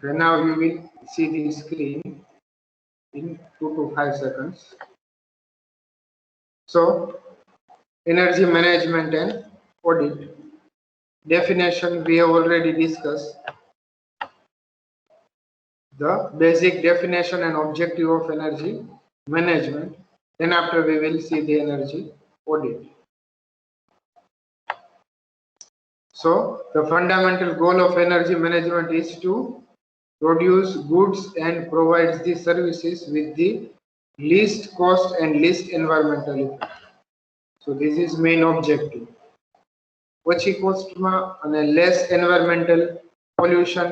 Okay, now you will see the screen in 2 to 5 seconds. So, energy management and audit. Definition we have already discussed. The basic definition and objective of energy management. Then after we will see the energy audit. So, the fundamental goal of energy management is to produce goods and provides the services with the least cost and least environmental effect. So this is main objective. ઓછી કોસ્ટમાં અને less environmental pollution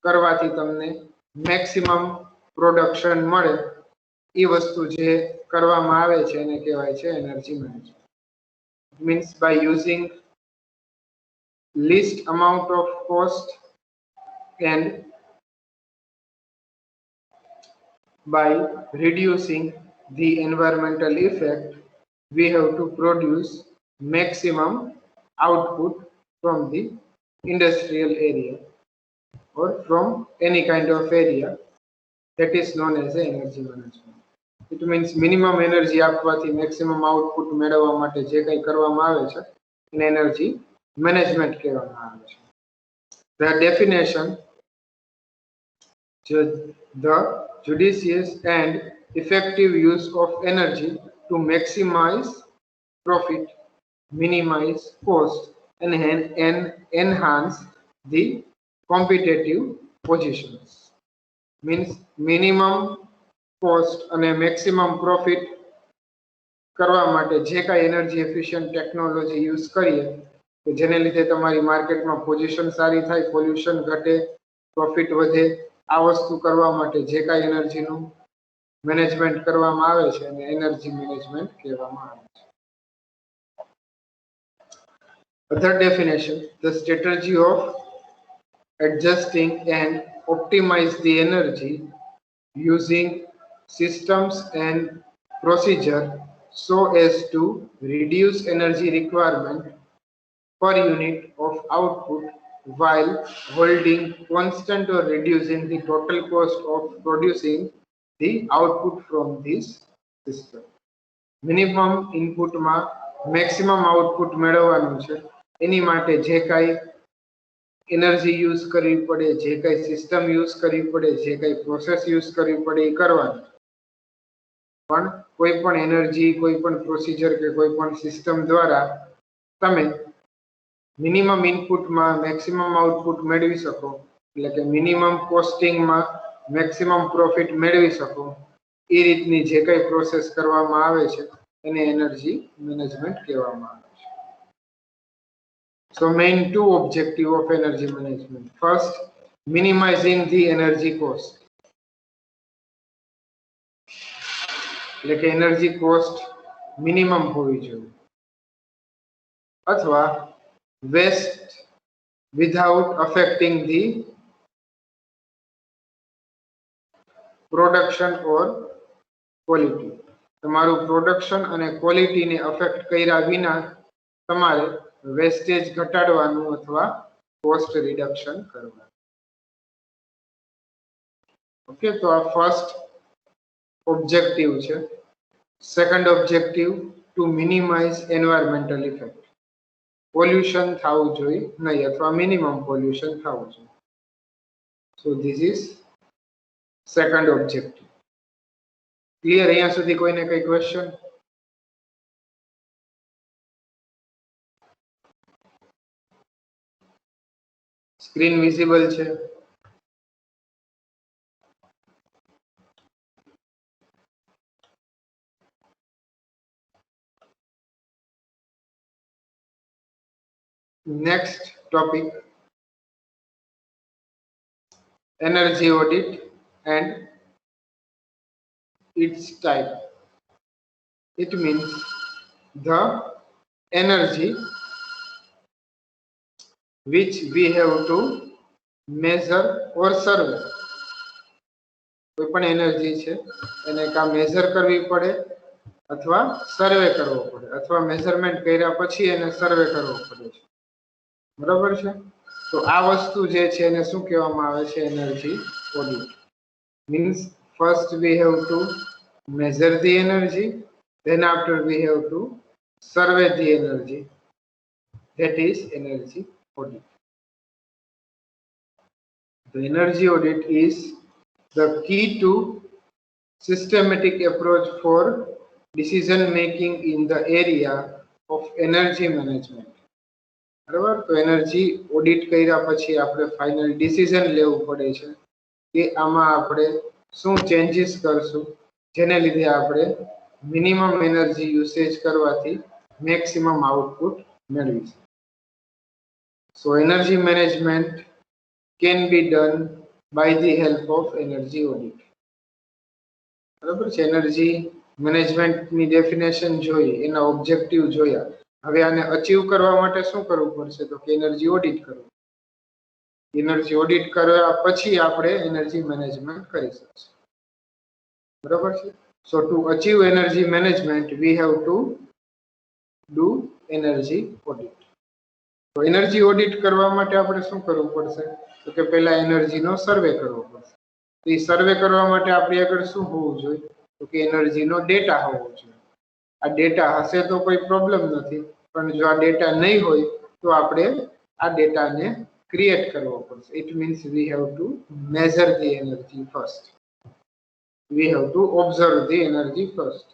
કરવાથી તમને maximum production મળે એ વસ્તુ જે કરવામાં આવે છે એને કહેવાય છે energy management. Means by using least amount of cost and by reducing the environmental effect, we have to produce maximum output from the industrial area or from any kind of area. That is known as energy management. It means minimum energy આપવાથી maximum output મેળવવા માટે જે કંઈ કરવામાં આવે છે એને energy management કહેવામાં આવે છે. The definition, the judicious and effective use of energy to maximize profit, minimize cost, and enhance the competitive positions. Means minimum cost and maximum profit કરવા માટે જે કાંઈ એનર્જી એફિશિયન્ટ ટેકનોલોજી યુઝ કરીએ કે જેને લીધે તમારી માર્કેટમાં પોઝિશન સારી થાય, પોલ્યુશન ઘટે, પ્રોફિટ વધે, આ વસ્તુ કરવા માટે જે કાંઈ એનર્જીનું મેનેજમેન્ટ કરવામાં આવે છે એને એનર્જી મેનેજમેન્ટ કહેવામાં આવે છે. Other definition, the strategy of adjusting and optimize the energy using systems and procedure so as to reduce energy requirement per unit of output while holding constant or reducing the total cost of producing the output from this system. Minimum input માં maximum output મેળવવાનું છે એની માટે જે કાંઈ energy use કરવી પડે, જે કાંઈ સિસ્ટમ યુઝ કરવી પડે, જે કાંઈ પ્રોસેસ યુઝ કરવી પડે એ કરવાનું. પણ કોઈ પણ એનર્જી, કોઈ પણ પ્રોસિજર કે કોઈ પણ સિસ્ટમ દ્વારા તમે મિનિમમ ઇનપુટમાં મેક્સિમમ આઉટપુટ મેળવી શકો, એટલે કે મિનિમમ કોસ્ટિંગમાં મેક્સિમમ પ્રોફિટ મેળવી શકો, એ રીતની જે કંઈ પ્રોસેસ કરવામાં આવે છે એને એનર્જી મેનેજમેન્ટ કહેવામાં આવે છે. So main two objective of energy management. First, minimizing the energy cost. એટલે કે એનર્જી કોસ્ટ મિનિમમ હોવી જોઈએ, અથવા waste without affecting the production or quality. તમારું પ્રોડક્શન અને ક્વોલિટીને અફેક્ટ કર્યા વિના તમારે વેસ્ટેજ ઘટાડવાનું અથવા કોસ્ટ રિડક્શન કરવાનું. ઓકે, તો આ ફર્સ્ટ ઓબ્જેક્ટિવ છે. Second objective, to minimize environmental effect. Pollution થવું જોઈએ નહીં અથવા મિનિમમ પોલ્યુશન થવું જોઈએ. So this is second objective. Clear? અહીંયા સુધી કોઈને કઈ ક્વેશ્ચન? સ્ક્રીન વિઝિબલ છે? Next topic, energy audit and its type. It means the energy which we have to measure or survey. કોઈ પણ એનર્જી છે એને કા મેઝર કરવી પડે અથવા સર્વે કરવો પડે, અથવા મેઝરમેન્ટ કર્યા પછી એને સર્વે કરવો પડે છે. બરાબર છે? તો આ વસ્તુ જે છે એને શું કહેવામાં આવે છે? Energy audit. Means first we have to measure the energy, then after we have to survey the energy. That is energy audit. The energy audit is the key to systematic approach for decision making in the area of energy management. બરાબર, તો energy audit કર્યા પછી આપણે final decision લેવું પડે છે કે આમાં આપણે શું ચેન્જીસ કરશું જેને લીધે આપણે મિનિમમ એનર્જી યુસેજ કરવાથી મેક્સિમમ આઉટપુટ મેળવીશું. So energy management can be done by the help of energy audit. બરાબર છે. એનર્જી મેનેજમેન્ટની ડેફિનેશન જોઈ, એના ઓબ્જેક્ટિવ જોયા. હવે આને અચીવ કરવા માટે શું કરવું પડશે? તો કે એનર્જી ઓડિટ કરવું. એનર્જી ઓડિટ કર્યા પછી આપણે એનર્જી મેનેજમેન્ટ કરી શકીશું. બરાબર છે. So to achieve energy management we have to do energy audit. તો એનર્જી ઓડિટ કરવા માટે આપણે શું કરવું પડશે? તો કે પહેલા એનર્જીનો સર્વે કરવો પડશે. તો એ સર્વે કરવા માટે આપણી આગળ શું હોવું જોઈએ? તો કે એનર્જીનો ડેટા હોવો જોઈએ. આ ડેટા હશે તો કોઈ પ્રોબ્લેમ નથી, પણ જો આ ડેટા નહીં હોય તો આપણે આ ડેટાને ક્રિએટ કરવો પડશે. It means V have two measure the energy first. V have two observe the energy first.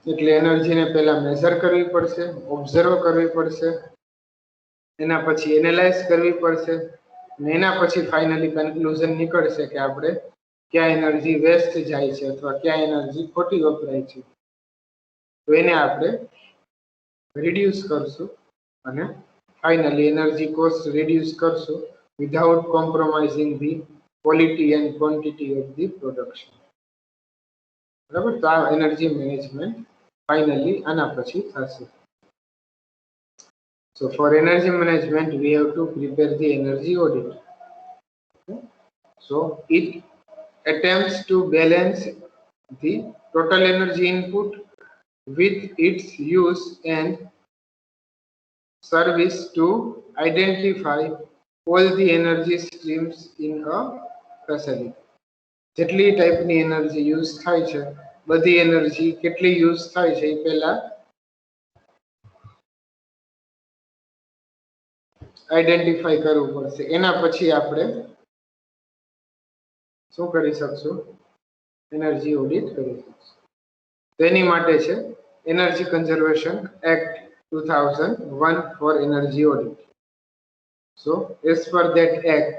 એટલે એનર્જીને પહેલા મેઝર કરવી પડશે, ઓબ્ઝર્વ કરવી પડશે, એના પછી એનાલાઇઝ કરવી પડશે, અને એના પછી ફાઇનલી કન્ક્લુઝન નીકળશે કે આપણે ક્યાં એનર્જી વેસ્ટ જાય છે અથવા ક્યાં એનર્જી ખોટી વપરાય છે. તો એને આપણે રિડ્યુસ કરશું અને ફાઇનલી એનર્જી કોસ્ટ રિડ્યુસ કરશું without compromising the quality and quantity of the production. બરાબર, તો આ એનર્જી મેનેજમેન્ટ ફાઇનલી આના પછી થશે. So for energy management we have to prepare the energy audit. Okay? So it attempts to balance the total energy input with its use and service to identify all the energy streams in a facility. જેટલી ટાઈપની energy use થાય છે, બધી energy કેટલી use થાય છે એ પહેલા identify કરવું પડશે. એના પછી આપણે શું કરી શકશું? એનર્જી ઓડિટ કરી શકશું. તેની માટે છે energy conservation act 2001 for energy audit. So as per that act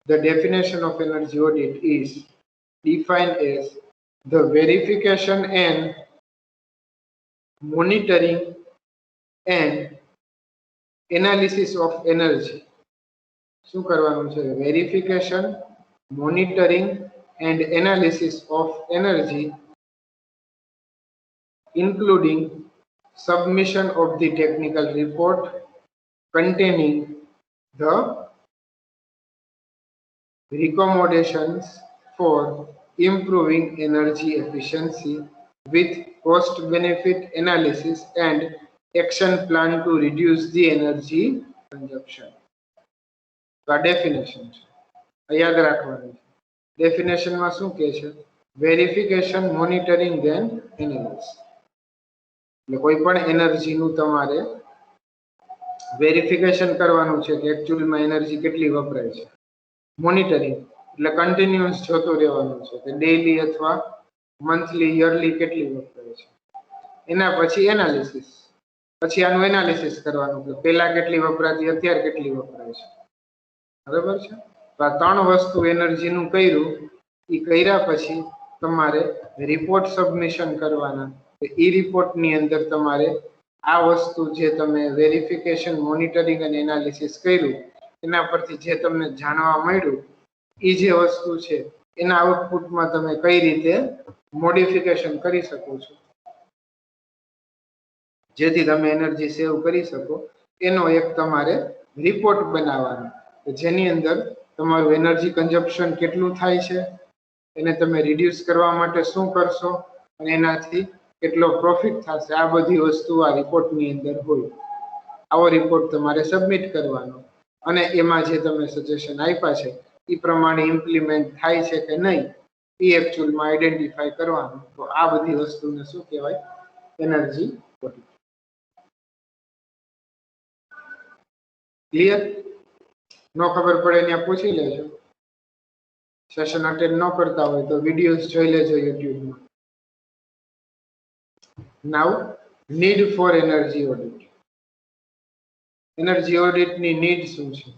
the definition of energy audit is defined as the verification and monitoring and analysis of energy. શું કરવાનું છે? Verification, monitoring and analysis of energy, including submission of the technical report containing the recommendations for improving energy efficiency with cost benefit analysis and action plan to reduce the energy consumption. તો definition છે, યાદ રાખવાનું છે. ડેફિનેશનમાં શું કહે છે? Verification, monitoring and analysis. એટલે કોઈ પણ એનર્જીનું તમારે વેરિફિકેશન કરવાનું છે કે એકચ્યુઅલમાં એનર્જી કેટલી વપરાય છે. મોનિટરિંગ એટલે કન્ટિન્યુઅસ જોતું રહેવાનું છે કે ડેઈલી અથવા મંથલી, યરલી કેટલી વપરાય છે. એના પછી એનાલિસિસ, પછી આનું એનાલિસિસ કરવાનું કે પહેલા કેટલી વપરાતી, અત્યારે કેટલી વપરાય છે. બરાબર છે. તો આ ત્રણ વસ્તુ એનર્જીનું કર્યું, એ કર્યા પછી તમારે રિપોર્ટ સબમિશન કરવાના. એ રિપોર્ટની અંદર તમારે આ વસ્તુ જે તમે વેરિફિકેશન, મોનિટરિંગ અને એનાલિસિસ કર્યું એના પરથી જે તમને જાણવા મળ્યું એ જે વસ્તુ છે એના આઉટપુટમાં તમે કઈ રીતે મોડિફિકેશન કરી શકો છો જેથી તમે એનર્જી સેવ કરી શકો, એનો એક તમારે રિપોર્ટ બનાવવાનો જેની અંદર તમારું એનર્જી કન્ઝપ્શન કેટલું થાય છે, એને તમે રિડ્યુસ કરવા માટે શું કરશો અને એનાથી કેટલો પ્રોફિટ થશે, આ બધી વસ્તુ આ રિપોર્ટની અંદર હોય. આવો રિપોર્ટ તમારે સબમિટ કરવાનો અને એમાં જે તમે સજેશન આપ્યા છે એ પ્રમાણે ઇમ્પ્લિમેન્ટ થાય છે કે નહીં એ એકચ્યુઅલમાં આઈડેન્ટિફાઈ કરવાનું. તો આ બધી વસ્તુને શું કહેવાય? Energy audit. ક્લિયર? નો ખબર પડે ત્યાં પૂછી લેજો. સેશન અટેન્ડ ન કરતા હોય તો વિડીયોઝ જોઈ લેજો યુટ્યુબમાં. Now need for energy audit. Energy ઓડિટની નીડ શું છે?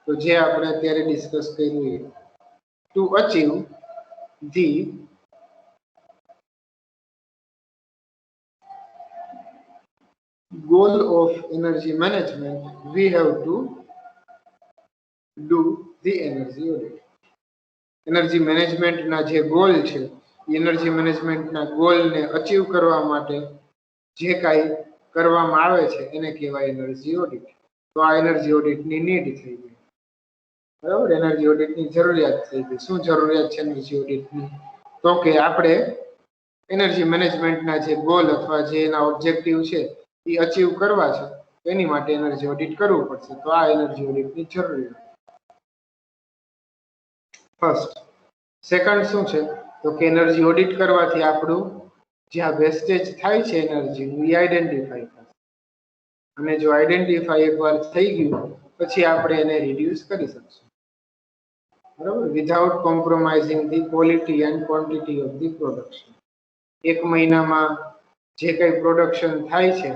તો જે આપણે અત્યારે ડિસ્કસ કર્યું to achieve the goal of energy management, we have to do the energy audit. Energy મેનેજમેન્ટના જે ગોલ છે એનર્જી મેનેજમેન્ટના ગોલને અચીવ કરવા માટે જે કાંઈ કરવામાં આવે છે એને કહેવાય એનર્જી ઓડિટ. તો આ એનર્જી ઓડિટની નીડ થઈ ગઈ. બરાબર? એનર્જી ઓડિટની જરૂરિયાત થઈ ગઈ. શું જરૂરિયાત છે એનર્જી ઓડિટની? તો કે આપણે એનર્જી મેનેજમેન્ટના જે ગોલ અથવા જે એના ઓબ્જેક્ટિવ છે એ અચીવ કરવા છે એની માટે એનર્જી ઓડિટ કરવું પડશે. તો આ એનર્જી ઓડિટની જરૂરિયાત. ફર્સ્ટ. સેકન્ડ શું છે? તો કે એનર્જી ઓડિટ કરવાથી આપણું જ્યાં વેસ્ટેજ થાય છે એનર્જીનું એ આઈડેન્ટિફાઈ થશે. અને જો આઈડેન્ટિફાઈ એકવાર થઈ ગયું પછી આપણે એને રિડ્યુસ કરી શકશું. બરાબર? Without compromising the quality and quantity of the production. એક મહિનામાં જે કંઈ પ્રોડક્શન થાય છે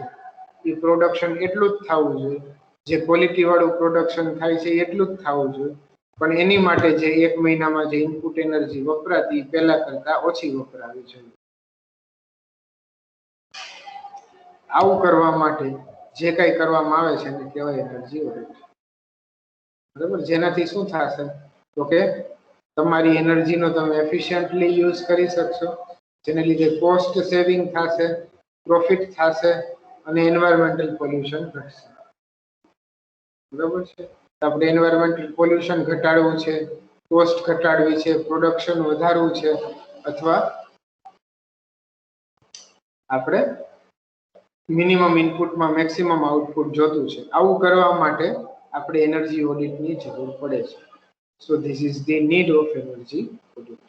એ પ્રોડક્શન એટલું જ થવું જોઈએ. જે ક્વોલિટી વાળું પ્રોડક્શન થાય છે એટલું જ થવું જોઈએ. પણ એની માટે જે એક મહિનામાં જે ઇનપુટ એનર્જી વપરાતી પહેલા કરતા ઓછી વપરાવી જોઈએ. આવું કરવા માટે જે કંઈ કરવામાં આવે છે એને કહેવાય એનર્જી ઓડિટ. બરાબર? જેનાથી શું થશે? તો કે તમારી એનર્જીનો તમે એફિશિયન્ટલી યુઝ કરી શકશો, જેને લીધે કોસ્ટ સેવિંગ થશે, પ્રોફિટ થશે અને એન્વાયરમેન્ટલ પોલ્યુશન ઘટશે. બરાબર છે? આપણે એન્વાયરમેન્ટલ પોલ્યુશન ઘટાડવું છે, કોસ્ટ ઘટાડવી છે, પ્રોડક્શન વધારવું છે અથવા આપણે મિનિમમ ઇનપુટમાં મેક્સિમમ આઉટપુટ જોતું છે. આવું કરવા માટે આપણે એનર્જી ઓડિટની જરૂર પડે છે. સો this is the need of energy audit.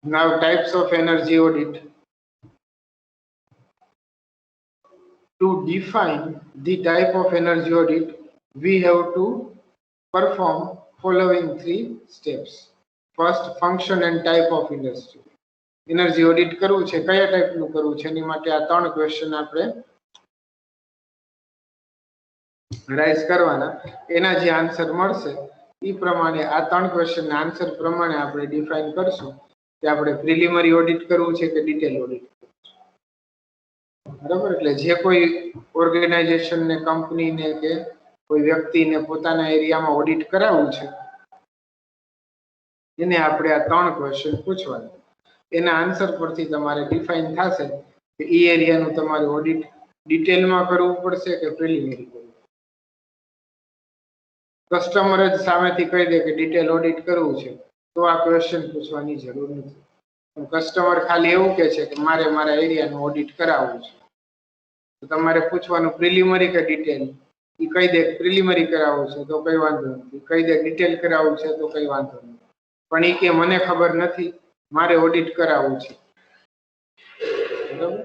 Now types of energy audit. To define the type of energy audit, we have to perform following 3 steps. First, function and type of industry. Energy audit કરવું છે, કયા ટાઈપનું કરવું છે એની માટે આ 3 question આપણે rise કરવાના. એના જે આન્સર મળશે એ પ્રમાણે આ 3 ક્વેશ્ચનના આન્સર પ્રમાણે આપણે ડિફાઇન કરશું કે આપણે પ્રિલિમરી ઓડિટ કરવું છે કે ડિટેલ ઓડિટ. બરાબર? એટલે જે કોઈ ઓર્ગેનાઇઝેશનને, કંપનીને કે કોઈ વ્યક્તિને પોતાના એરિયામાં ઓડિટ કરાવવું છે એને આપણે આ 3 ક્વેશ્ચન પૂછવાના. એના આન્સર પરથી તમારે ડિફાઇન થશે કે એ એરિયાનું તમારે ઓડિટ ડિટેલમાં કરવું પડશે કે પ્રિલિમિનરી કરવું. કસ્ટમર જ સામેથી કહી દે કે ડિટેલ ઓડિટ કરવું છે તો આ ક્વેશ્ચન પૂછવાની જરૂર નથી. કસ્ટમર ખાલી એવું કહે છે કે મારે મારા એરિયાનું ઓડિટ કરાવવું છે, તો તમારે પૂછવાનું પ્રિલિમરી કે ડિટેલ. એ કહી દે પ્રિલિમરી કરાવવું છે તો કઈ વાંધો નથી, કહી દે ડિટેલ કરાવવું છે તો કઈ વાંધો નથી. પણ એ કે મને ખબર નથી, મારે ઓડિટ કરાવવું છે. બરાબર?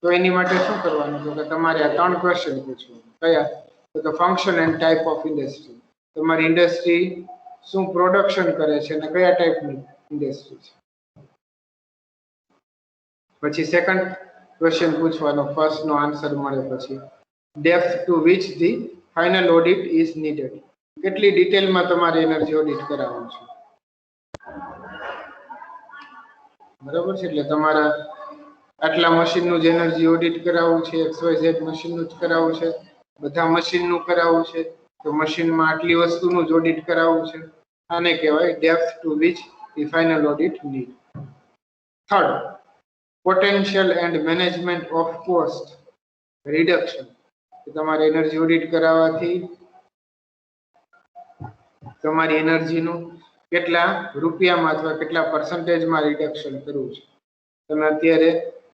તો એની માટે શું કરવાનું? તો કે તમારે આ 3 ક્વેશ્ચન પૂછવાનું. કયા? તો કે function and type of industry. તમારી ઇન્ડસ્ટ્રી શું પ્રોડક્શન કરે છે અને કયા ટાઈપની ઇન્ડસ્ટ્રી છે. પછી સેકન્ડ ક્વેશ્ચન પૂછવાનો, ફર્સ્ટ નો આન્સર મળે પછી depth two which the final audit is needed. કેટલી ડિટેલમાં તમારે એનર્જી ઓડિટ કરાવવું છે. બરાબર છે? એટલે તમારા આટલા મશીનનું જ એનર્જી ઓડિટ કરાવવું છે, XYZ મશીનનું જ કરાવવું છે, બધા મશીનનું કરાવવું છે, તો મશીનમાં આટલી વસ્તુનું જ ઓડિટ કરાવવું છે. આને કહેવાય depth two which the final audit need. Third, potential and management of cost reduction. તમારે એનર્જી ઓડિટ કરાવવાથી તમારી એનર્જીનું કેટલા રૂપિયામાં અથવા કેટલા પર્સન્ટેજમાં રિડક્શન કરવું છે. તમે અત્યારે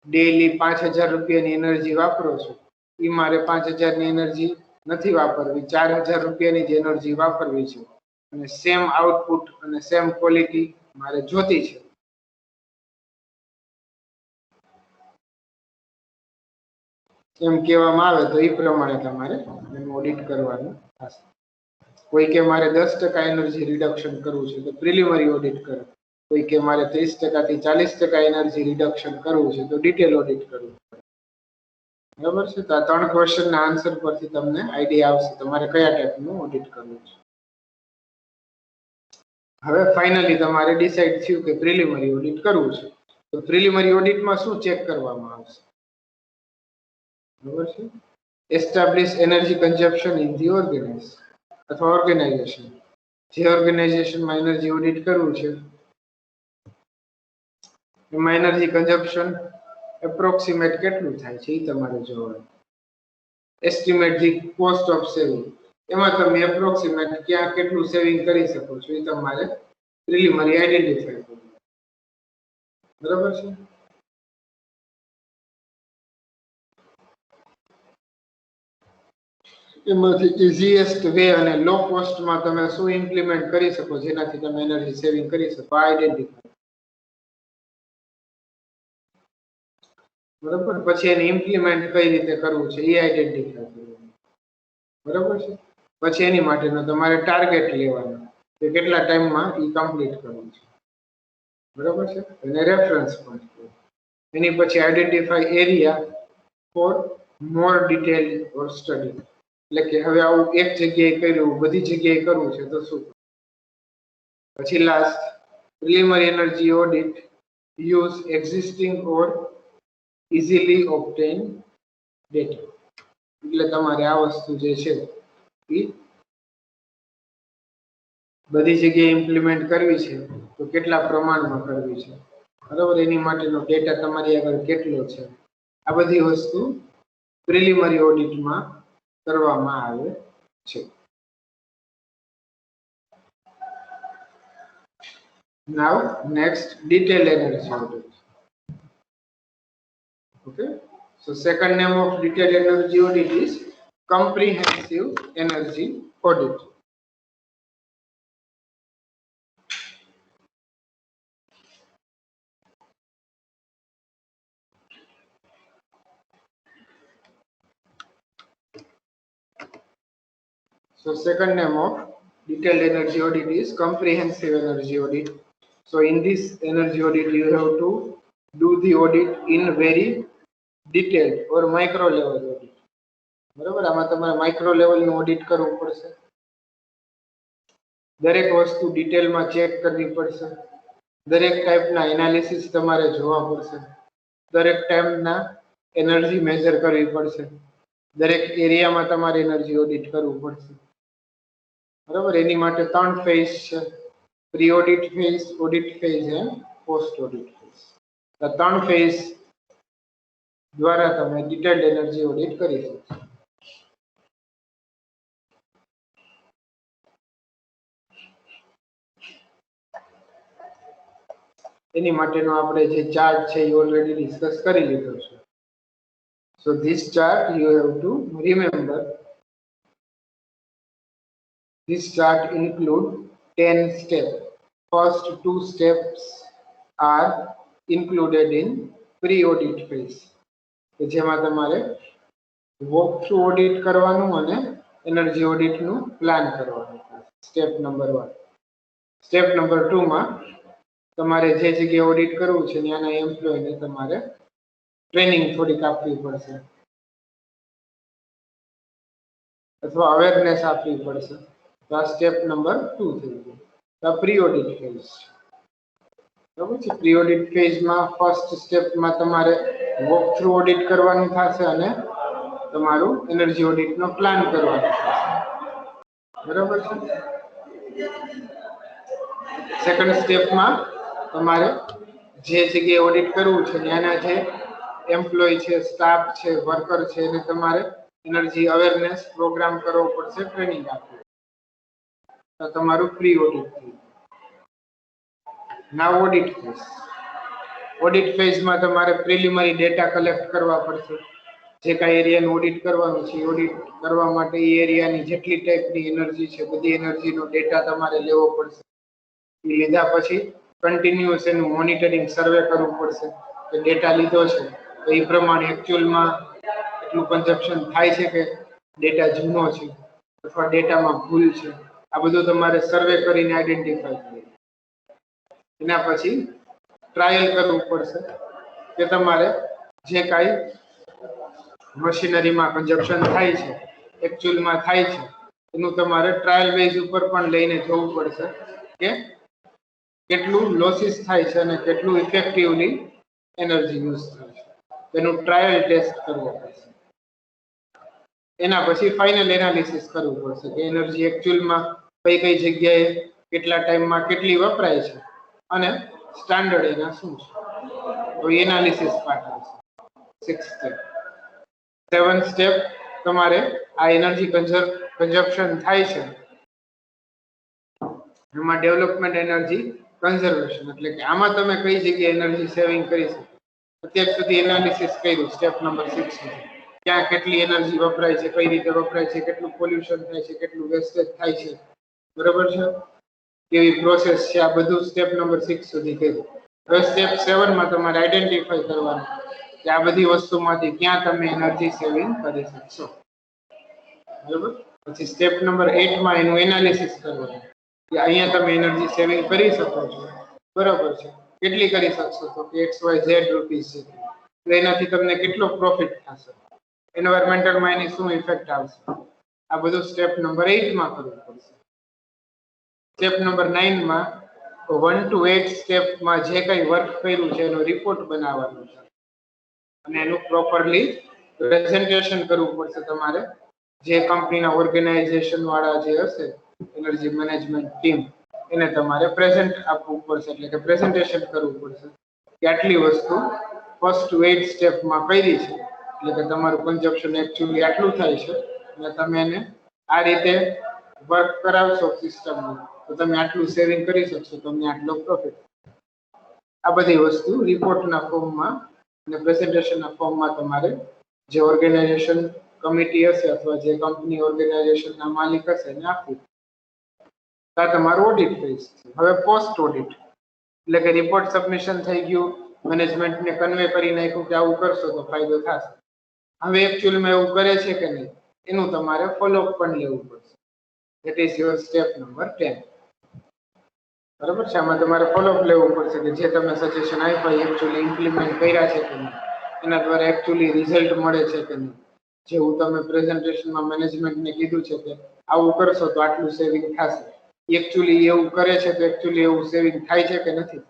ડેઈલી 5000 રૂપિયાની એનર્જી વાપરો છો, એ મારે 5000 ની એનર્જી નથી વાપરવી, 4000 રૂપિયાની જ એનર્જી વાપરવી છે અને સેમ આઉટપુટ અને સેમ ક્વોલિટી મારે જોતી છે. એમ કહેવામાં આવે તો એ પ્રમાણે તમારે એનું ઓડિટ કરવાનું થશે. કોઈ કે મારે 10% એનર્જી રિડક્શન કરવું છે તો પ્રિલિમરી ઓડિટ કરો, કોઈ કે મારે 30% થી 40% એનર્જી રિડક્શન કરવું છે તો ડિટેલ ઓડિટ કરવું. બરાબર છે? તો આ 3 ક્વેશ્ચનના આન્સર પરથી તમને આઈડિયા આવશે તમારે કયા ટાઈપનું ઓડિટ કરવું છે. હવે ફાઇનલી તમારે ડિસાઇડ થયું કે પ્રિલિમરી ઓડિટ કરવું છે. તો પ્રિલિમરી ઓડિટમાં શું ચેક કરવામાં આવશે? બરાબર છે? Establish energy consumption in the અથવા ઓર્ગેનાઇઝેશન. જે ઓર્ગેનાઇઝેશનમાં એનર્જી ઓડિટ કરવું છે એમાં એનર્જી કન્ઝપ્શન એપ્રોક્સિમેટ કેટલું થાય છે એ તમારે જોવાનું. Estimate the cost of saving, એમાં તમે એપ્રોક્સિમેટ ક્યાં કેટલું સેવિંગ કરી શકો છો એ તમારે પ્રિલિમરી આઈડેન્ટિફાઈ કરવું. બરાબર છે? એમાંથી ઇઝીએસ્ટ વે અને લો કોસ્ટમાં તમે શું ઇમ્પ્લિમેન્ટ કરી શકો જેનાથી તમે એનર્જી સેવિંગ કરી શકો આઈડેન્ટિફાઈ. બરાબર? પછી એને ઇમ્પ્લિમેન્ટ કઈ રીતે કરવું છે એ આઈડેન્ટિફાઈ કરવું. બરાબર છે? પછી એની માટેનો તમારે ટાર્ગેટ લેવાનો કે કેટલા ટાઈમમાં એ કમ્પ્લીટ કરવું છે. બરાબર છે? અને રેફરન્સ પોઈન્ટ. એની પછી identify area for more detail or study. એટલે કે હવે આવું એક જગ્યાએ કર્યું બધી જગ્યાએ કરવું છે તો શું? પછી last preliminary energy audit use existing or easily obtain data. એટલે તમારે આ વસ્તુ જે છે એ બધી જગ્યાએ ઇમ્પ્લિમેન્ટ કરવી છે તો કેટલા પ્રમાણમાં કરવી છે. બરાબર? એની માટેનો ડેટા તમારી આગળ કેટલો છે. આ બધી વસ્તુ પ્રિલિમરી ઓડિટમાં કરવામાં આવે છે. Now next detailed energy audit. Okay, so second name of detailed energy audit is comprehensive energy audit. So second name of detailed energy audit is comprehensive energy audit. So in this energy audit you have to do the audit in very detailed or micro level audit. બરાબર? આમાં તમારે micro લેવલનું audit કરવું પડશે. દરેક વસ્તુ ડિટેલમાં check કરવી પડશે. દરેક ટાઈપના એનાલિસિસ તમારે જોવા પડશે. દરેક ટાઈપના એનર્જી મેજર કરવી પડશે. દરેક એરિયામાં તમારે એનર્જી ઓડિટ કરવું પડશે. બરાબર? એની માટે 3 ફેઝ છે: pre audit phase, audit phase and post audit phase. આ 3 ફેઝ દ્વારા તમે ડિટેલ્ડ એનર્જી ઓડિટ કરી શકશો. એની માટેનો આપણે જે ચાર્ટ છે એ ઓલરેડી ડિસ્કસ કરી લીધો છે. So this chart you have to remember. This chart include 10 steps. First 2 steps are included in pre-audit phase. કે જેમાં તમારે વોક થ્રુ ઓડિટ કરવાનું અને એનર્જી ઓડિટનું પ્લાન કરવાનું. Step number 1. સ્ટેપ નંબર 2 માં તમારે જે જગ્યાએ ઓડિટ કરવું છે ત્યાંના એમ્પ્લોયને તમારે ટ્રેનિંગ થોડીક આપવી પડશે અથવા અવેરનેસ આપવી પડશે. તો આ સ્ટેપ નંબર 2 થઈ ગયું. તો પ્રી ઓડિટ ફેઝ. બરાબર છે? પ્રી ઓડિટ ફેઝમાં ફર્સ્ટ સ્ટેપમાં તમારે વોક થ્રુ ઓડિટ કરવાનું થશે અને તમારું એનર્જી ઓડિટનો પ્લાન કરવાનો થશે. બરાબર છે? સેકન્ડ સ્ટેપમાં તમારે જે જગ્યાએ ઓડિટ કરવું છે ત્યાંના જે એમ્પ્લોય છે, સ્ટાફ છે, વર્કર છે એને તમારે એનર્જી અવેરનેસ પ્રોગ્રામ કરવો પડશે, ટ્રેનિંગ આપવી. તો તમારું પ્રી ઓડિટ થયું. નાઉ ઓડિટ ફેઝ. ઓડિટ ફેઝમાં તમારે પ્રિલિમરી ડેટા કલેક્ટ કરવા પડશે. જે કાંઈ એરિયાનું ઓડિટ કરવાનું છે ઓડિટ કરવા માટે એ એરિયાની જેટલી ટાઈપની એનર્જી છે બધી એનર્જીનો ડેટા તમારે લેવો પડશે. એ લીધા પછી કન્ટિન્યુઅસ એનું મોનિટરિંગ સર્વે કરવું પડશે કે ડેટા લીધો છે તો એ પ્રમાણે એકચ્યુઅલમાં એટલું કન્ઝપ્શન થાય છે કે ડેટા જૂનો છે અથવા ડેટામાં ભૂલ છે. આ બધું તમારે સર્વે કરીને આઈડેન્ટિફાઈ કરવું. એના પછી ટ્રાયલ કરવું પડશે કે તમારે જે કાંઈ મશીનરીમાં કન્ઝપ્શન થાય છે એકચ્યુઅલમાં થાય છે એનું તમારે ટ્રાયલ બેઝ ઉપર પણ લઈને જવું પડશે કે કેટલું લોસીસ થાય છે અને કેટલું ઇફેક્ટિવલી એનર્જી યુઝ થાય છે તેનું ટ્રાયલ ટેસ્ટ કરવો પડશે. એના પછી ફાઇનલ એનાલિસિસ કરવું પડશે કે એનર્જી એકચ્યુઅલમાં કઈ કઈ જગ્યાએ કેટલા ટાઈમમાં કેટલી વપરાય છે અને સ્ટાન્ડર્ડ એના શું છે. તો એનાલિસિસ પાર્ટ આવશે 6th સ્ટેપ. 7th સ્ટેપ તમારે આ એનર્જી કન્ઝપ્શન થાય છે એમાં ડેવલપમેન્ટ એનર્જી કન્ઝર્વેશન એટલે કે આમાં તમે કઈ જગ્યાએ એનર્જી સેવિંગ કરી શકો. અત્યાર સુધી એનાલિસિસ કર્યું સ્ટેપ નંબર 6 સુધી. ક્યાં કેટલી એનર્જી વપરાય છે, કઈ રીતે વપરાય છે, કેટલું પોલ્યુશન થાય છે, કેટલું વેસ્ટેજ થાય છે, બરોબર છે, કેવી પ્રોસેસ છે, આ બધું સ્ટેપ નંબર 6 સુધી કર્યું. હવે સ્ટેપ 7 માં તમારે આઈડેન્ટિફાઈ કરવાનું કે આ બધી વસ્તુમાંથી ક્યાં તમે એનર્જી સેવિંગ કરી શકશો. બરોબર. પછી સ્ટેપ નંબર 8 માં એનું એનાલિસિસ કરવાનું કે અહીંયા તમે એનર્જી સેવિંગ કરી શકો છો, બરોબર છે, કેટલી કરી શકશો તો કે XYZ રૂપીસ છે તો એનાથી તમને કેટલો પ્રોફિટ થશે, એન્વાયરમેન્ટલમાં એની શું ઇફેક્ટ આવશે, આ બધું સ્ટેપ નંબર 8 માં કરવું પડશે. સ્ટેપ નંબર 9 માં 1 to 8 સ્ટેપમાં જે કંઈ વર્ક કર્યું છે એનો રિપોર્ટ બનાવવાનો છે અને એનું પ્રોપરલી પ્રેઝન્ટેશન કરવું પડશે તમારે. જે કંપનીના ઓર્ગેનાઇઝેશન વાળા જે હશે એનર્જી મેનેજમેન્ટ ટીમ એને તમારે પ્રેઝન્ટ આપવું પડશે એટલે કે પ્રેઝન્ટેશન કરવું પડશે કે આટલી વસ્તુ ફર્સ્ટ 8 સ્ટેપમાં કરી છે એટલે કે તમારું કન્ઝપ્શન એકચ્યુઅલી આટલું થાય છે અને તમે એને આ રીતે વર્ક કરાવશો સિસ્ટમમાં તો તમે આટલું સેવિંગ કરી શકશો, તમને આટલો પ્રોફિટ. આ બધી વસ્તુ રિપોર્ટના ફોર્મમાં અને પ્રેઝન્ટેશનના ફોર્મમાં તમારે જે ઓર્ગેનાઇઝેશન કમિટી હશે અથવા જે કંપની ઓર્ગેનાઇઝેશનના માલિક હશે એને આપવું. આ તમારું ઓડિટ ફેઝ છે. હવે પોસ્ટ ઓડિટ એટલે કે રિપોર્ટ સબમિશન થઈ ગયું, મેનેજમેન્ટને કન્વે કરી નાખ્યું કે આવું કરશો તો ફાયદો થશે. હવે એકચ્યુઅલમાં એવું કરે છે કે નહીં એનું તમારે ફોલોઅપ પણ લેવું પડશે. That is your step number 10. બરાબર છે. આમાં તમારે ફોલોઅપ લેવું પડશે કે જે તમે સજેશન આપ્યા એકચ્યુઅલી ઇમ્પ્લિમેન્ટ કર્યા છે કે નહીં, એના દ્વારા એકચ્યુઅલી રિઝલ્ટ મળે છે કે નહીં. જેવું તમે પ્રેઝન્ટેશનમાં મેનેજમેન્ટને કીધું છે કે આવું કરશો તો આટલું સેવિંગ થશે, એકચ્યુઅલી એવું કરે છે તો એકચ્યુઅલી એવું સેવિંગ થાય છે કે નથી.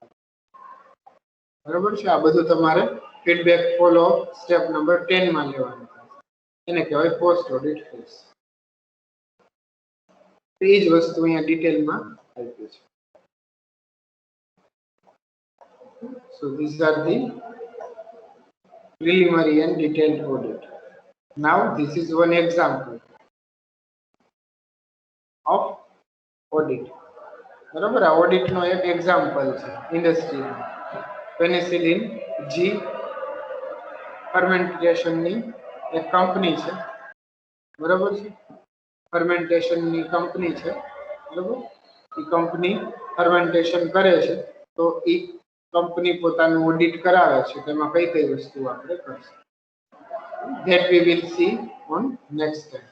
બરાબર છે. આ બધું તમારે ફીડબેક ફોલો સ્ટેપ નંબર 10 માં લેવાનું એને કહેવાય પોસ્ટ ઓડિટ ફેઝ. એ જ વસ્તુ અહીંયા ડિટેલમાં આપી છે. So these are the preliminary and detailed audit. Now this is one example of audit. બરાબર, આ ઓડિટ નો એક એક્ઝામ્પલ છે ઇન્ડસ્ટ્રીમાં. પેનિસિલિન જી ફર્મેન્ટેશનની એક કંપની છે, બરાબર છે, ફર્મેન્ટેશનની કંપની છે, બરાબર. એ કંપની ફર્મેન્ટેશન કરે છે તો એ કંપની પોતાનું ઓડિટ કરાવે છે તેમાં કઈ કઈ વસ્તુ આપણે કરશું. That we will see on next time.